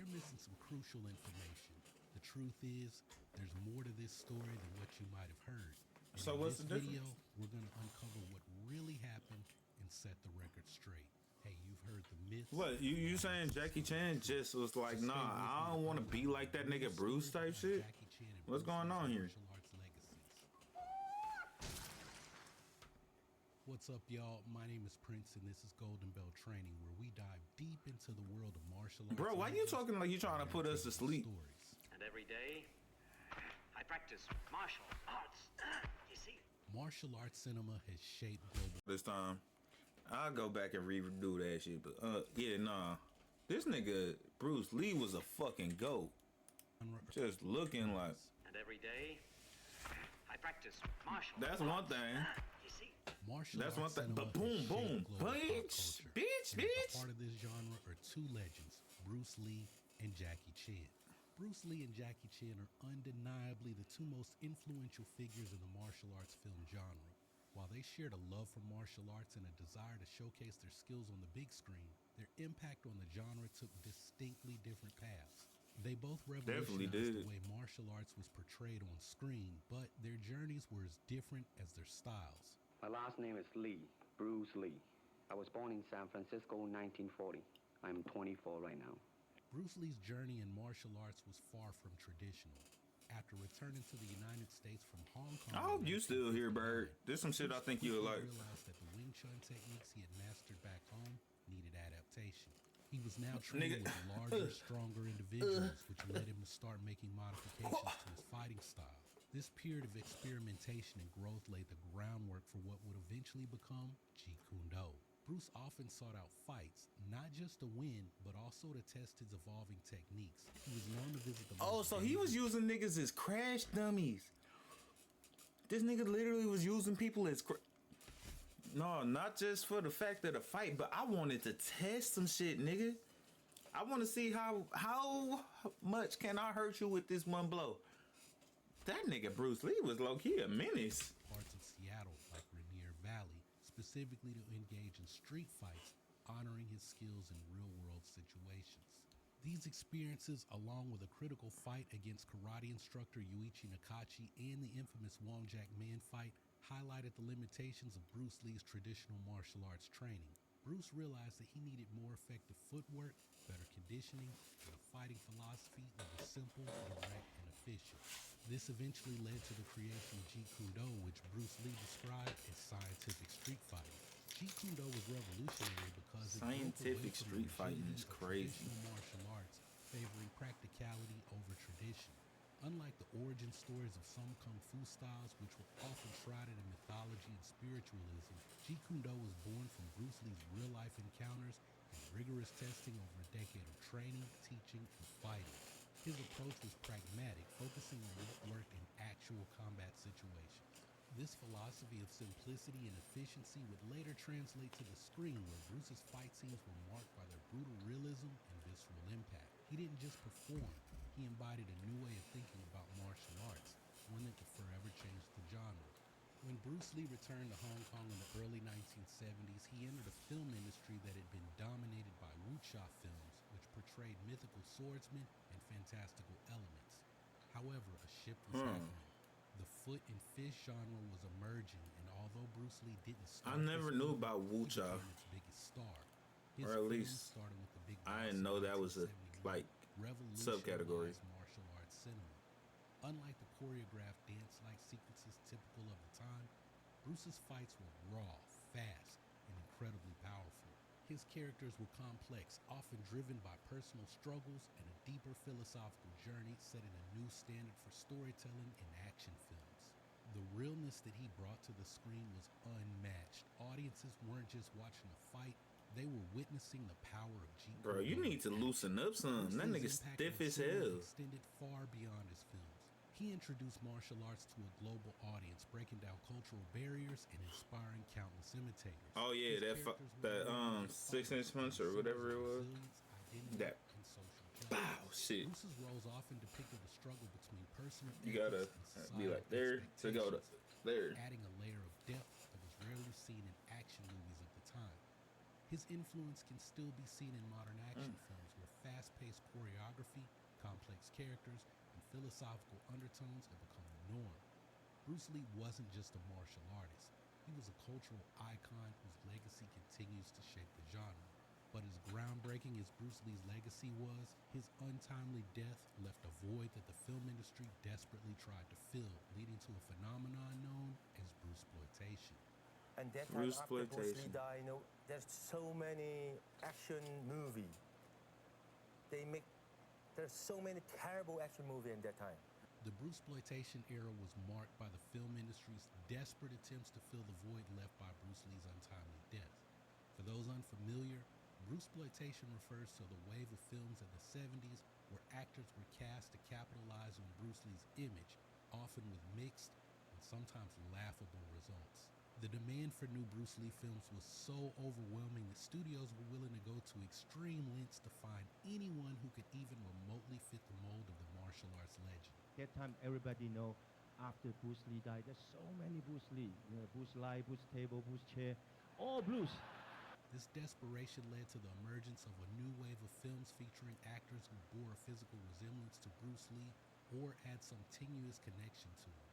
they're missing some crucial information. The truth is, there's more to this story than what you might have heard. And So in what's this the video, difference? we're going to uncover what really happened and set the record straight. Hey, you've heard the myths. What you saying? Jackie Chan just was like, So stay nah, with me I don't to want to find be out like that the real nigga Bruce story type behind shit. Jackie Chan and What's Bruce going Lee's on here? martial arts legacies. What's up, y'all? My name is Prince, and this is Golden Belt Training, where we dive deep into the world of martial arts. Bro, why you talking like you trying to put us to sleep? Stories. And every day, I practice martial arts. You see? Martial arts cinema has shaped global. This time, I'll go back and redo that shit. But yeah, nah. This nigga Bruce Lee was a fucking goat. Just looking like. And every day, I practice martial arts. That's one thing. You see? Martial That's one arts thing. cinema But boom, has boom, shaped global pop bitch, culture. bitch, And at the bitch. heart of this genre are two legends, Bruce Lee and Jackie Chan. Bruce Lee and Jackie Chan are undeniably the two most influential figures in the martial arts film genre. While they shared a love for martial arts and a desire to showcase their skills on the big screen, their impact on the genre took distinctly different paths. They both revolutionized the way martial arts was portrayed on screen, but their journeys were as different as their styles. My last name is Lee, Bruce Lee. I was born in San Francisco in 1940. I'm 24 right now. Bruce Lee's journey in martial arts was far from traditional. After returning to the United States from Hong Kong, I hope you still here, Bird. There's some shit I think you'll like. Realized that the Wing Chun techniques he had mastered back home needed adaptation. He was now training with larger, stronger individuals, which led him to start making modifications to his fighting style. This period of experimentation and growth laid the groundwork for what would eventually become Jeet Kune Do. Bruce often sought out fights, not just to win, but also to test his evolving techniques. He was known to visit the So he was using niggas as crash dummies. This nigga literally was using people as no, not just for the fact of the fight, but I wanted to test some shit, nigga. I want to see how much can I hurt you with this one blow. That nigga Bruce Lee was low-key a menace. Parts of Seattle, like Rainier Valley, specifically to engage in street fights, honoring his skills in real-world situations. These experiences, along with a critical fight against karate instructor Yuichi Nakachi and the infamous Wong Jack Man fight, highlighted the limitations of Bruce Lee's traditional martial arts training. Bruce realized that he needed more effective footwork, better conditioning, and a fighting philosophy that was simple, direct, and efficient. This eventually led to the creation of Jeet Kune Do, which Bruce Lee described as scientific street fighting. Jeet Kune Do was revolutionary because scientific street fighting is crazy. Traditional martial arts, favoring practicality over tradition. Unlike the origin stories of some Kung Fu styles, which were often shrouded in mythology and spiritualism, Jeet Kune Do was born from Bruce Lee's real-life encounters and rigorous testing over a decade of training, teaching, and fighting. His approach was pragmatic, focusing on what worked in actual combat situations. This philosophy of simplicity and efficiency would later translate to the screen, where Bruce's fight scenes were marked by their brutal realism and visceral impact. He didn't just perform, he embodied a new way of thinking about martial arts, one that would forever change the genre. When Bruce Lee returned to Hong Kong in the early 1970s, he entered a film industry that had been dominated by wuxia films, which portrayed mythical swordsmen and fantastical elements. However, a shift was happening. The foot and fist genre was emerging, and although Bruce Lee didn't start, I never knew about wuxia, its biggest star. or at least started with the big I didn't know that was a like subcategory. Martial arts cinema. Unlike the choreographed dance-like sequences typical of the time, Bruce's fights were raw, fast, and incredibly powerful. His characters were complex, often driven by personal struggles and a deeper philosophical journey, setting a new standard for storytelling in action films. The realness that he brought to the screen was unmatched. Audiences weren't just watching a fight, they were witnessing the power of Jeet Kune Do. Bro, you need to loosen up some. That nigga stiff as hell. Extended far beyond his films. He introduced martial arts to a global audience, breaking down cultural barriers and inspiring countless imitators. Oh yeah, that 6-inch punch or whatever it was. That bow shit. Bruce's roles often depicted the struggle between personal you gotta be like there to go to there, adding a layer of depth that was rarely seen in action movies at the time. His influence can still be seen in modern action films, where fast-paced choreography, complex characters, and philosophical undertones have become the norm. Bruce Lee wasn't just a martial artist. He was a cultural icon whose legacy continues to shape the genre. But as groundbreaking as Bruce Lee's legacy was, his untimely death left a void that the film industry desperately tried to fill, leading to a phenomenon known as Bruceploitation. And that time after Bruce Lee Bruceploitation. died, there's so many action movie. There's so many terrible action movie in that time. The Bruceploitation era was marked by the film industry's desperate attempts to fill the void left by Bruce Lee's untimely death. For those unfamiliar, Bruceploitation refers to the wave of films in the 70s where actors were cast to capitalize on Bruce Lee's image, often with mixed and sometimes laughable results. The demand for new Bruce Lee films was so overwhelming that studios were willing to go to extreme lengths to find anyone who could even remotely fit the mold of the martial arts legend. That time, everybody know after Bruce Lee died, there's so many Bruce Lee. Bruce Lee, Bruce Table, Bruce Chair, all Bruce. This desperation led to the emergence of a new wave of films featuring actors who bore a physical resemblance to Bruce Lee or had some tenuous connection to him.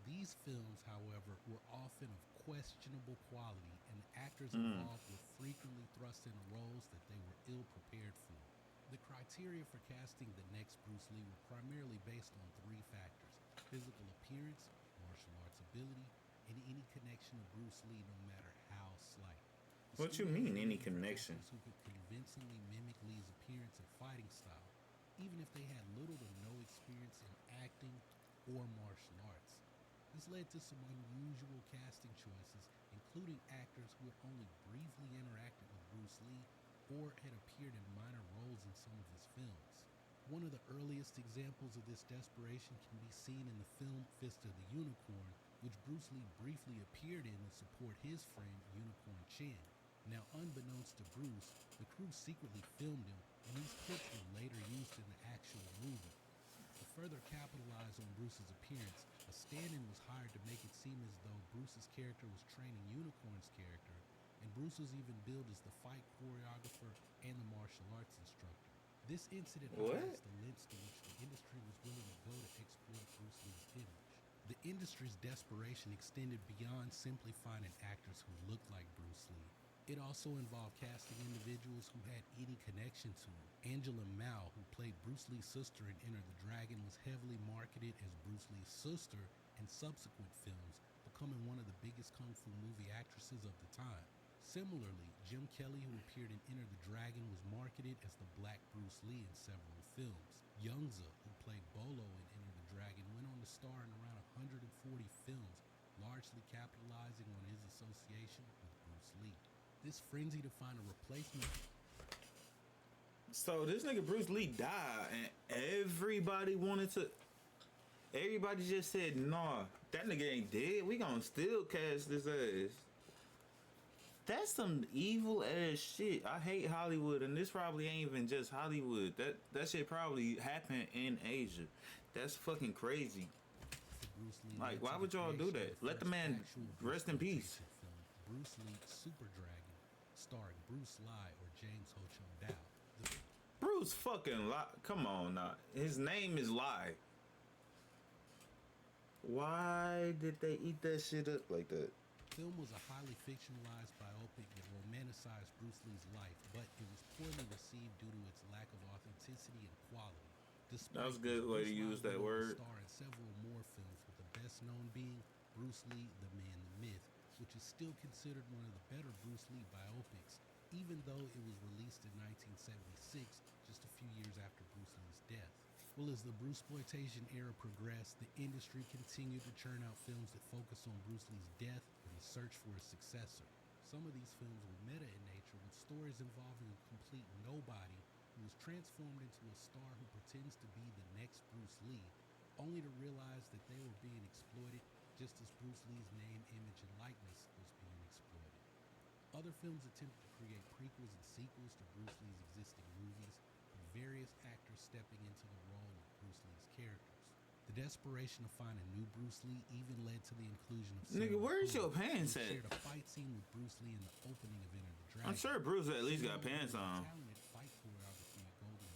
These films, however, were often of questionable quality, and the actors involved were frequently thrust into roles that they were ill prepared for. The criteria for casting the next Bruce Lee were primarily based on three factors: physical appearance, martial arts ability, and any connection to Bruce Lee, no matter how slight. What you mean, any connection? Who could convincingly mimic Lee's appearance and fighting style, even if they had little to no experience in acting or martial arts. This led to some unusual casting choices, including actors who had only briefly interacted with Bruce Lee or had appeared in minor roles in some of his films. One of the earliest examples of this desperation can be seen in the film Fist of the Unicorn, which Bruce Lee briefly appeared in to support his friend Unicorn Chin. Now, unbeknownst to Bruce, the crew secretly filmed him, and these clips were later used in the actual movie. To further capitalize on Bruce's appearance, a stand-in was hired to make it seem as though Bruce's character was training Unicorn's character, and Bruce was even billed as the fight choreographer and the martial arts instructor. This incident highlights the lengths to which the industry was willing to go to exploit Bruce Lee's image. The industry's desperation extended beyond simply finding actors who looked like Bruce Lee. It also involved casting individuals who had any connection to him. Angela Mao, who played Bruce Lee's sister in Enter the Dragon, was heavily marketed as Bruce Lee's sister in subsequent films, becoming one of the biggest Kung Fu movie actresses of the time. Similarly, Jim Kelly, who appeared in Enter the Dragon, was marketed as the Black Bruce Lee in several films. Youngza, who played Bolo in Enter the Dragon, went on to star in around 140 films, largely capitalizing on his association with Bruce Lee. This frenzy to find a replacement. So this nigga Bruce Lee died, and everybody just said, nah, that nigga ain't dead. We gonna still cast this ass. That's some evil ass shit. I hate Hollywood, and this probably ain't even just Hollywood. That shit probably happened in Asia. That's fucking crazy. Like, why would y'all do that? Let the man rest in peace. Bruce Lee Super Dragon, starring Bruce Lee or James Ho Chung Dao. Bruce fucking Lie. Come on now. His name is Lie. Why did they eat that shit up like that? The film was a highly fictionalized biopic that romanticized Bruce Lee's life, but it was poorly received due to its lack of authenticity and quality. That was a good way to use that word. Star in several more films, with the best known being Bruce Lee, The Man, the Myth, which is still considered one of the better Bruce Lee biopics, even though it was released in 1976, just a few years after Bruce Lee's death. Well, as the Bruceploitation era progressed, the industry continued to churn out films that focus on Bruce Lee's death and the search for a successor. Some of these films were meta in nature, with stories involving a complete nobody who was transformed into a star who pretends to be the next Bruce Lee, only to realize that they were being exploited just as Bruce Lee's name, image, and likeness was being exploited. Other films attempted to create prequels and sequels to Bruce Lee's existing movies, with various actors stepping into the role of Bruce Lee's characters. The desperation to find a new Bruce Lee even led to the inclusion of Nigga, where's your pants who at? shared a fight scene with Bruce Lee in the opening of Enter the Dragon. I'm sure Bruce at least got pants on. Talented fight choreography at Golden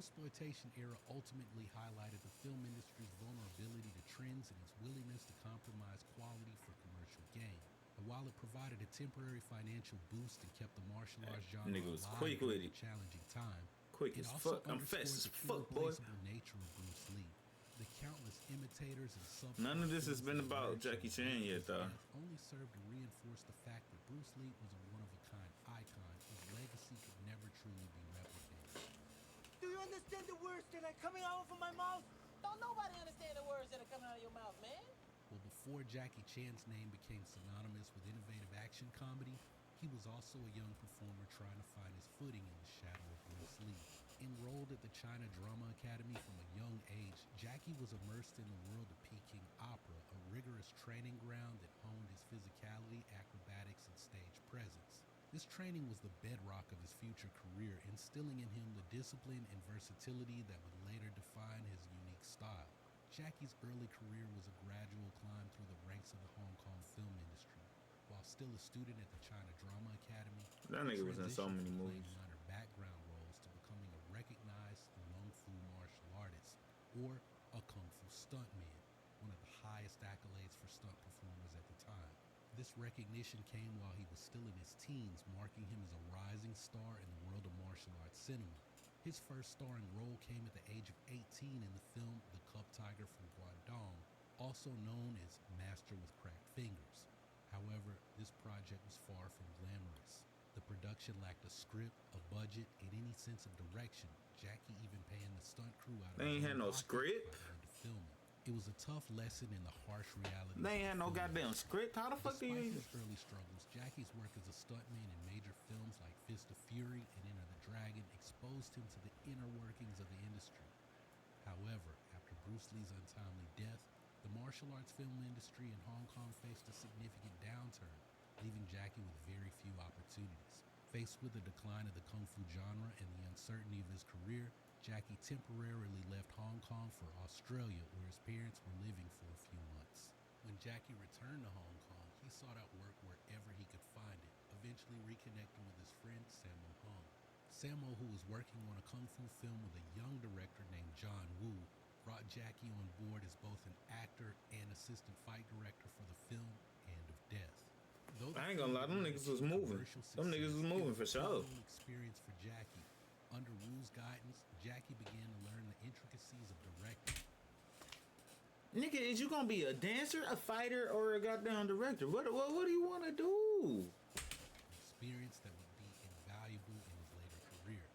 Bruceploitation era ultimately highlighted the film industry's vulnerability to trends and its willingness to compromise quality for commercial gain. And while it provided a temporary financial boost and kept the martial arts genre nigga was alive quick with during it. a challenging time, Quick it as also fuck. I'm underscored fast as the fuck, boy. irreplaceable nature of Bruce Lee. The countless imitators and subplots None of this has been that about emerged Jackie from Chan his yet, though. death only served to reinforce the fact that Bruce Lee was a one-of-a-kind icon whose legacy could never truly be replicated. Do you understand the words that are coming out of my mouth? Don't nobody understand the words that are coming out of your mouth, man. Well, before Jackie Chan's name became synonymous with innovative action comedy, he was also a young performer trying to find his footing in the shadow of Bruce Lee. Enrolled at the China Drama Academy from a young age, Jackie was immersed in the world of Peking opera, a rigorous training ground that honed his physicality, acrobatics, and stage presence. This training was the bedrock of his future career, instilling in him the discipline and versatility that would later define his unique style. Jackie's early career was a gradual climb through the ranks of the Hong Kong film industry. While still a student at the China Drama Academy, That nigga was in so transitioned many from movies. playing minor background roles to becoming a recognized Kung Fu martial artist, or a Kung Fu stuntman, one of the highest accolades for stunt performers at the time. This recognition came while he was still in his teens, marking him as a rising star in the world of martial arts cinema. His first starring role came at the age of 18 in the film The Cub Tiger from Guangdong, also known as Master with Cracked Fingers. However, this project was far from glamorous. The production lacked a script, a budget, and any sense of direction, Jackie even paying the stunt crew out of They ain't his had own no pocket script. by the end of filming. It was a tough lesson in the harsh realities. They of ain't had the no film goddamn industry. script. How the fuck do Despite you? his early struggles, Jackie's work as a stuntman in major films like Fist of Fury and Enter the Dragon exposed him to the inner workings of the industry. However, after Bruce Lee's untimely death, the martial arts film industry in Hong Kong faced a significant downturn, leaving Jackie with very few opportunities. Faced with the decline of the Kung Fu genre and the uncertainty of his career, Jackie temporarily left Hong Kong for Australia, where his parents were living for a few months. When Jackie returned to Hong Kong, he sought out work wherever he could find it, eventually reconnecting with his friend Sammo Hung. Sammo, who was working on a Kung Fu film with a young director named John Woo, brought Jackie on board as both an actor and assistant fight director for the film Hand of Death. Though the I ain't gonna lie, film them would niggas was achieve moving. commercial Them niggas was success, moving it for a sure. pivotal experience for Jackie. Under Woo's guidance, Jackie began to learn the intricacies of directing. Nigga, is you gonna be a dancer, a fighter, or a goddamn director? What do you want to do? Experience that would be invaluable in his later career.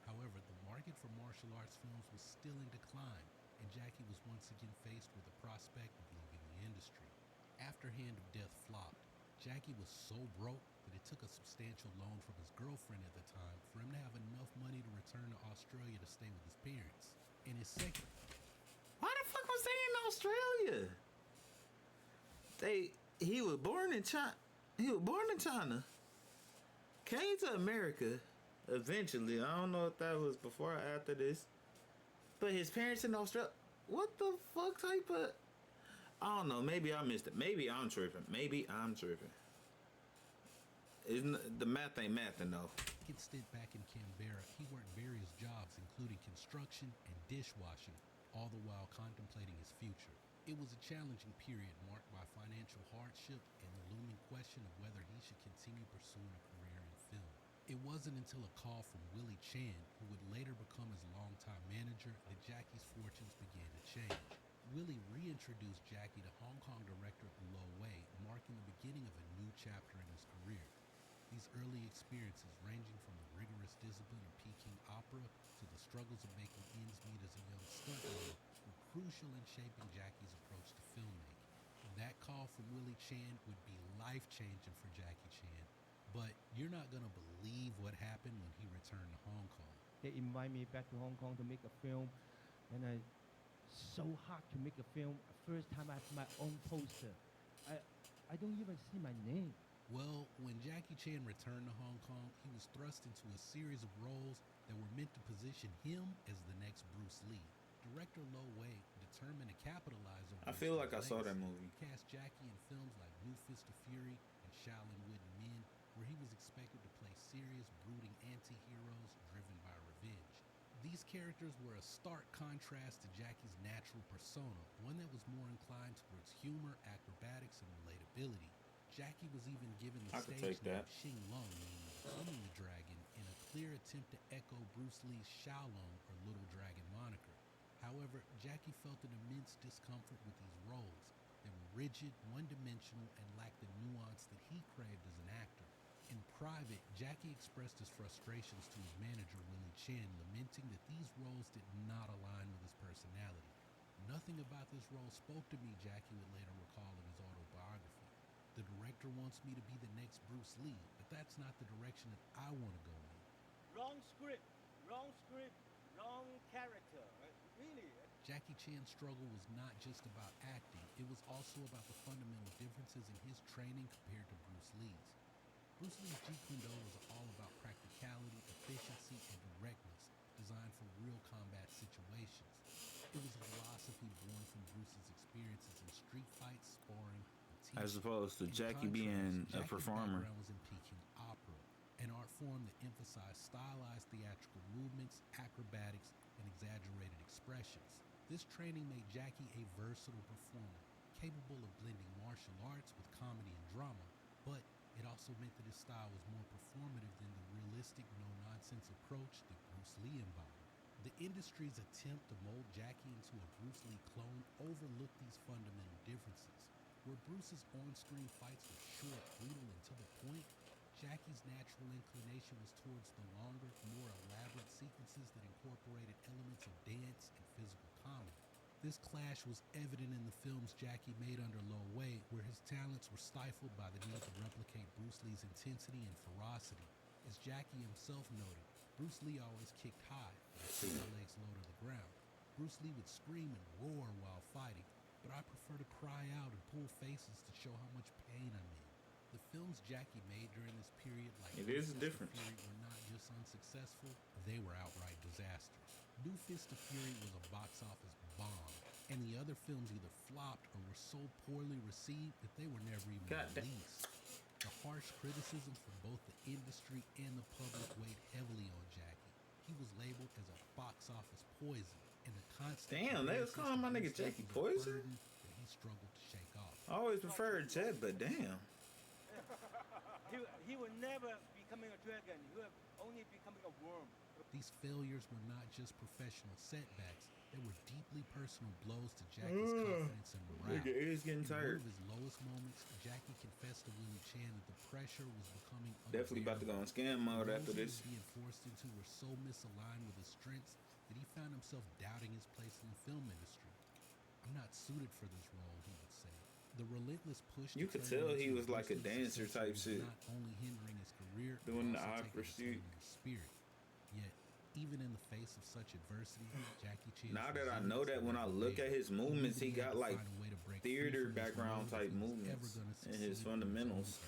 However, the market for martial arts films was still in decline, and Jackie was once again faced with the prospect of leaving the industry. After Hand of Death flopped, Jackie was so broke that it took a substantial loan from his girlfriend at the time for him to have enough money to return to Australia to stay with his parents. In his second Why the fuck was they in Australia? He was born in China. He was born in China. Came to America eventually. I don't know if that was before or after this. But his parents in Australia. What the fuck type of? I don't know. Maybe I missed it. Maybe I'm tripping. The math ain't mathing though. second stint back in Canberra, he worked various jobs including construction and dishwashing, all the while contemplating his future. It was a challenging period marked by financial hardship and the looming question of whether he should continue pursuing a career in film. It wasn't until a call from Willie Chan, who would later become his longtime manager, that Jackie's fortunes began to change. Willie reintroduced Jackie to Hong Kong director Lo Wei, marking the beginning of a new chapter in his career. These early experiences, ranging from the rigorous discipline of Peking opera to the struggles of making ends meet as a young stuntman, were crucial in shaping Jackie's approach to filmmaking. That call from Willie Chan would be life-changing for Jackie Chan, but you're not going to believe what happened when he returned to Hong Kong. They invite me back to Hong Kong to make a film, and so hard to make a film. First time I have my own poster. I don't even see my name. Well, when Jackie Chan returned to Hong Kong, he was thrust into a series of roles that were meant to position him as the next Bruce Lee. Director Lo Wei, determined to capitalize on I feel Bruce like I Lee's saw that legacy, movie. cast Jackie in films like New Fist of Fury and Shaolin Wooden Men, where he was expected to play serious, brooding anti-heroes driven by revenge. These characters were a stark contrast to Jackie's natural persona, one that was more inclined towards humor, acrobatics, and relatability. Jackie was even given the I could stage take name that. Xing Lung, meaning becoming the dragon, in a clear attempt to echo Bruce Lee's Xiaolong or Little Dragon moniker. However, Jackie felt an immense discomfort with these roles. They were rigid, one-dimensional, and lacked the nuance that he craved as an actor. In private, Jackie expressed his frustrations to his manager, Willie Chan, lamenting that these roles did not align with his personality. Nothing about this role spoke to me, Jackie would later recall in his autobiography. The director wants me to be the next Bruce Lee, but that's not the direction that I want to go in. Wrong script, wrong character. Really. Jackie Chan's struggle was not just about acting, it was also about the fundamental differences in his training compared to Bruce Lee's. Bruce Lee's Jeet Kune Do was all about practicality, efficiency, and directness, designed for real combat situations. It was a philosophy born from Bruce's experiences in street fights, sparring, and teaching. As opposed to In Jackie contrast, being a Jackie's performer. background was in Peking opera, an art form that emphasized stylized theatrical movements, acrobatics, and exaggerated expressions. This training made Jackie a versatile performer, capable of blending martial arts with comedy and drama, but it also meant that his style was more performative than the realistic, no-nonsense approach that Bruce Lee embodied. The industry's attempt to mold Jackie into a Bruce Lee clone overlooked these fundamental differences. Where Bruce's on-screen fights were short, brutal, and to the point, Jackie's natural inclination was towards the longer, more elaborate sequences that incorporated elements of dance and physical comedy. This clash was evident in the films Jackie made under Lo Wei, where his talents were stifled by the need to replicate Bruce Lee's intensity and ferocity. As Jackie himself noted, Bruce Lee always kicked high, with his legs low to the ground. Bruce Lee would scream and roar while fighting, but I prefer to cry out and pull faces to show how much pain I'm in. The films Jackie made during this period, like It New is a Fist of difference. Fury, were not just unsuccessful, they were outright disasters. New Fist of Fury was a box office bomb, and the other films either flopped or were so poorly received that they were never even God damn. released. The harsh criticism from both the industry and the public weighed heavily on Jackie. He was labeled as a box office poison, and the constant Damn, they was comparisons calling to my nigga Bruce Lee Jackie was a Poison? burden that he struggled to shake off. I always preferred Jet, but damn. He will never becoming a dragon. He will only becoming a worm. These failures were not just professional setbacks, they were deeply personal blows to Jackie's confidence and morale. Nigga is getting In one tired. of his lowest moments, Jackie confessed to Willie Chan that the pressure was becoming Definitely about to go on scam mode The after roles he this. was being forced into were so misaligned with his strengths that he found himself doubting his place in the film industry. I'm not suited for this role, he would say. The relentless push You to could turn tell him he into was a like a Bruce Lee dancer successor type was shit. not only hindering his career, but Doing the also eye taking for a shoot. toll on his spirit. Yet, even in the face of such adversity, Jackie Chan. Now that I know that, when I look at his movements, he got like theater background type movements in his fundamentals.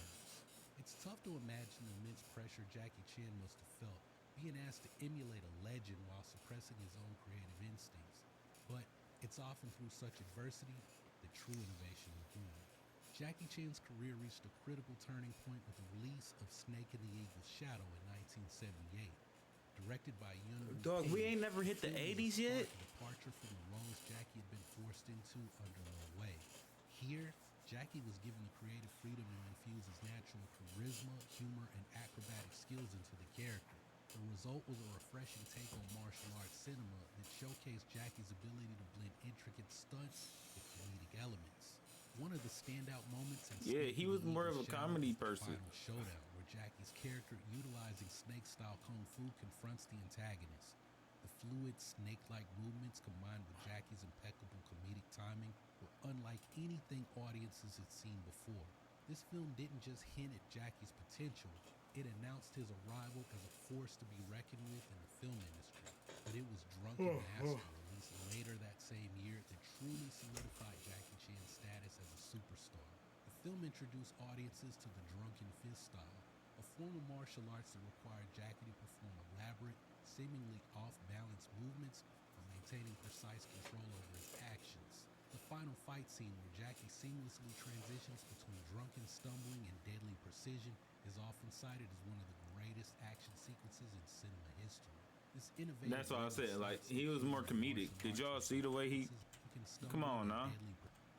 It's tough to imagine the immense pressure Jackie Chan must have felt, being asked to emulate a legend while suppressing his own creative instincts. But it's often through such adversity that true innovation is born. Jackie Chan's career reached a critical turning point with the release of Snake and the Eagle's Shadow in 1978. Directed by Yuen Woo Dog, we Ping, ain't never hit the film was a 80s yet? stark departure from the roles Jackie had been forced into under Lo Wei. Here, Jackie was given the creative freedom to infuse his natural charisma, humor, and acrobatic skills into the character. The result was a refreshing take on martial arts cinema that showcased Jackie's ability to blend intricate stunts with comedic elements. One of the standout moments in Yeah, Snake he and was the more of Eagle's a Shadow comedy is the person. Final showdown, where Jackie's character, utilizing snake-style kung fu, confronts the antagonist. The fluid, snake-like movements combined with Jackie's impeccable comedic timing were unlike anything audiences had seen before. This film didn't just hint at Jackie's potential, it announced his arrival as a force to be reckoned with in the film industry. But it was Drunken Master, released later that same year, that truly solidified Jackie Chan's status as a superstar. The film introduced audiences to the Drunken Fist style, a form of martial arts that required Jackie to perform elaborate, seemingly off-balance movements while maintaining precise control over his actions. The final fight scene, where Jackie seamlessly transitions between drunken stumbling and deadly precision, is often cited as one of the greatest action sequences in cinema history. This innovative That's why I blend of said, like, sights he and was more fusion comedic. martial Did arts y'all see the way he? can stumble Come on into now. deadly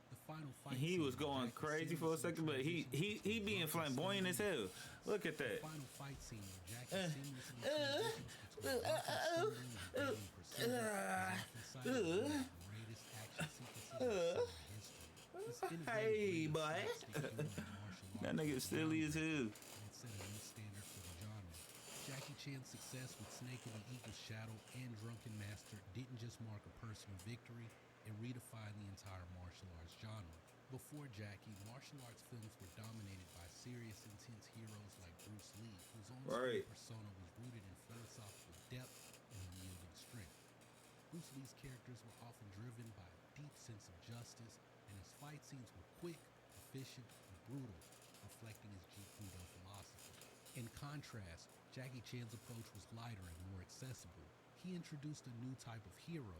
The final fight He scene was where going Jackie crazy for a seamlessly second, but he transitions being between drunk and flamboyant as stumbling. hell. Look at The that. final fight scene where Jackie seamlessly transitions between drunk and stumbling and deadly precision is often cited as one of the greatest action sequences in cinema history. This innovative Hey, blend of boy. slapstick humor and martial That arts nigga was silly as hell. groundbreaking, and it set a new standard for the genre. Jackie Chan's success with Snake in the Eagle's Shadow and Drunken Master didn't just mark a personal victory, it redefined the entire martial arts genre. Before Jackie, martial arts films were dominated by serious, intense heroes like Bruce Lee, whose on-screen Right. persona was rooted in philosophical depth and unyielding strength. Bruce Lee's characters were often driven by a deep sense of justice, and his fight scenes were quick, efficient, and brutal, reflecting his Jeet Kune Do philosophy. In contrast, Jackie Chan's approach was lighter and more accessible. He introduced a new type of hero,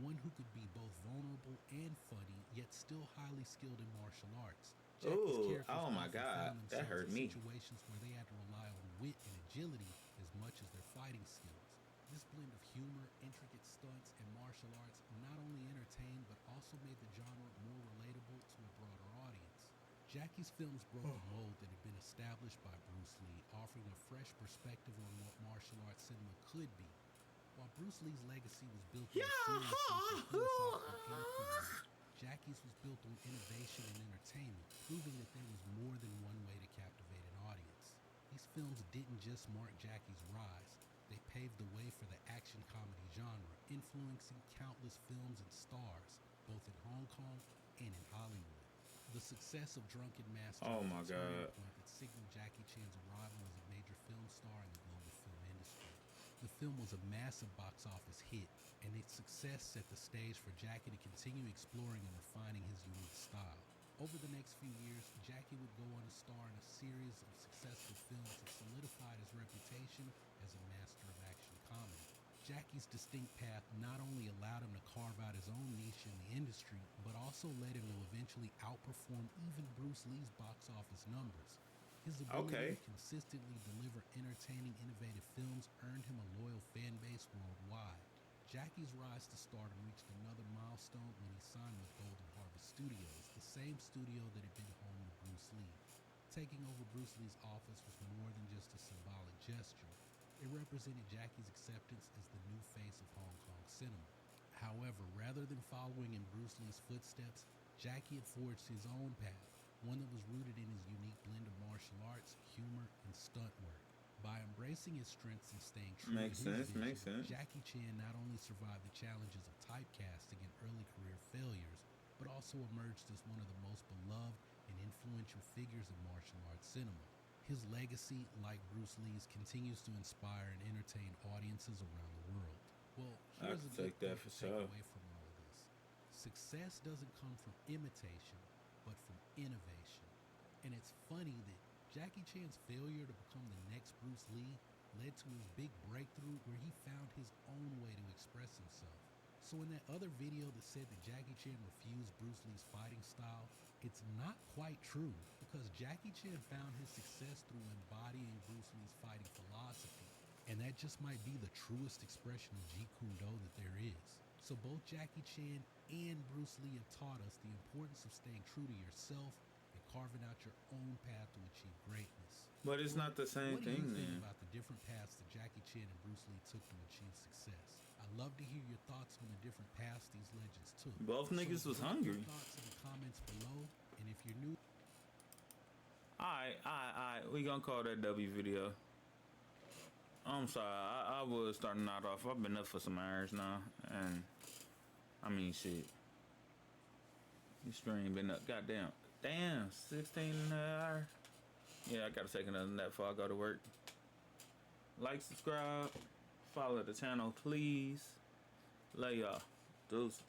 one who could be both vulnerable and funny, yet still highly skilled in martial arts. Jackie's Ooh, characters oh my often God, found that themselves hurt in me. situations where they had to rely on wit and agility as much as their fighting skills. This blend of humor, intricate stunts, and martial arts not only entertained but also made the genre more relatable to a broader audience. Jackie's films broke the mold that had been established by Bruce Lee, offering a fresh perspective on what martial arts cinema could be. While Bruce Lee's legacy was built on seriousness and philosophical inquiry, Jackie's was built on innovation and entertainment, proving that there was more than one way to captivate an audience. These films didn't just mark Jackie's rise, they paved the way for the action comedy genre, influencing countless films and stars, both in Hong Kong and in Hollywood. The success of Drunken Master Oh was my a turning God. point that signaled Jackie Chan's arrival as a major film star in the global film industry. The film was a massive box office hit, and its success set the stage for Jackie to continue exploring and refining his unique style. Over the next few years, Jackie would go on to star in a series of successful films that solidified his reputation as a master of action comedy. Jackie's distinct path not only allowed him to carve out his own niche in the industry, but also led him to eventually outperform even Bruce Lee's box office numbers. His ability to consistently deliver entertaining, innovative films earned him a loyal fan base worldwide. Jackie's rise to stardom reached another milestone when he signed with Golden Harvest Studios, the same studio that had been home to Bruce Lee. Taking over Bruce Lee's office was more than just a symbolic gesture. It represented Jackie's acceptance as the new face of Hong Kong cinema. However, rather than following in Bruce Lee's footsteps, Jackie had forged his own path, one that was rooted in his unique blend of martial arts, humor, and stunt work. By embracing his strengths and staying true to his vision, Jackie Chan not only survived the challenges of typecasting and early career failures, but also emerged as one of the most beloved and influential figures in martial arts cinema. His legacy, like Bruce Lee's, continues to inspire and entertain audiences around the world. Well, here's a good thing to take away from all of this. Success doesn't come from imitation, but from innovation. And it's funny that Jackie Chan's failure to become the next Bruce Lee led to his big breakthrough where he found his own way to express himself. So in that other video that said that Jackie Chan refused Bruce Lee's fighting style, it's not quite true, because Jackie Chan found his success through embodying Bruce Lee's fighting philosophy, and that just might be the truest expression of Jeet Kune Do that there is. So both Jackie Chan and Bruce Lee have taught us the importance of staying true to yourself and carving out your own path to achieve greatness. But it's not the same thing, What do you think then. about the different paths that Jackie Chan and Bruce Lee took to achieve success? I'd love to hear your thoughts on the different paths these legends took. Both niggas was drop hungry. your thoughts in the comments below, and if you're new, Alright. We gonna call that W video. I'm sorry, I was starting out off. I've been up for some hours now, and I mean, shit. This stream been up, goddamn. Damn, 16 an hour. Yeah, I gotta take another nap before I go to work. Like, subscribe, follow the channel, please. Love y'all. Deuces.